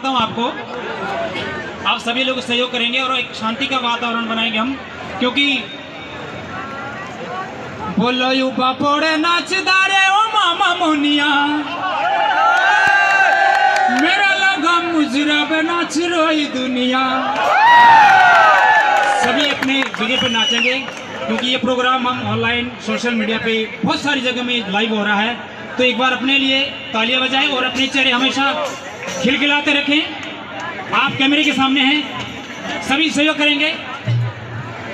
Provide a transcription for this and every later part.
चाहता हूँ आपको, आप सभी लोग सहयोग करेंगे और एक शांति का वातावरण बनाएंगे हम, क्योंकि बोलो यू बापोड़े नाचदारे ओ मामा मोनिया, मेरा लगा मुजरा पे नाच रोई दुनिया। सभी अपने जगह पे नाचेंगे, क्योंकि ये प्रोग्राम हम ऑनलाइन सोशल मीडिया पे बहुत सारी जगह में लाइव हो रहा है। तो एक बार अपने लिए तालियां बजाएं और अपने चेहरे हमेशा खिलखिलाते रखें। आप कैमरे के सामने हैं, सभी सहयोग करेंगे।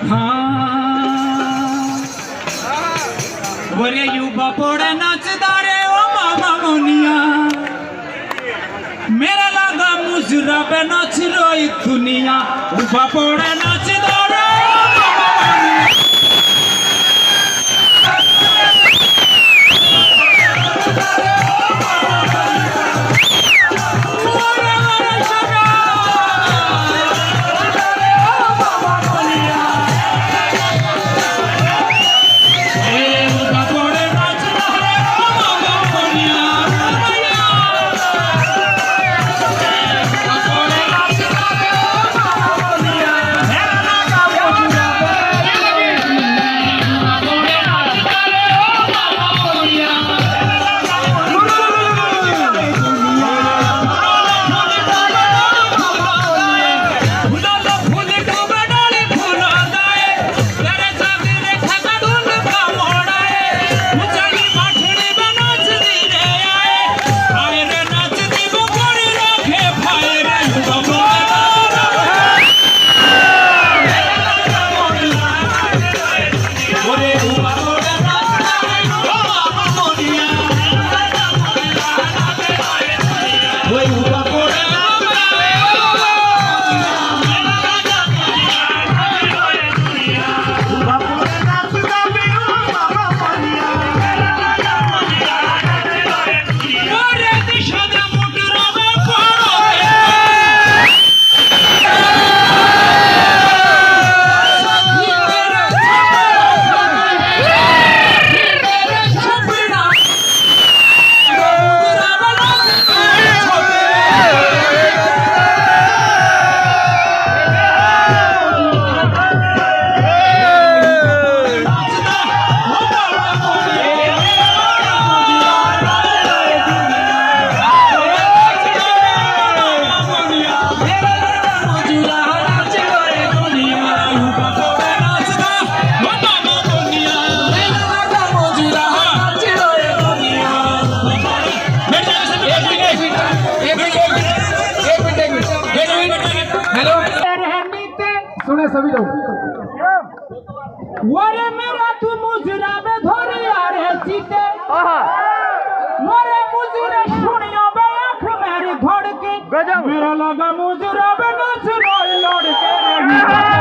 हाँ बोले यू बापोड़े नाचदारे ओ मामा मोनिया, मेरा लगा मुजरा पे नाच रोई दुनिया। बापोड़े नाचदारे सुने सभी लोग। वरे मेरा तू मुजरा में धोरी आ रे सीते, मरे मुजरे सुनियो बे आँख मेरी धड़ के, मेरा लगा मुजरा में नाच रोई लड़ के।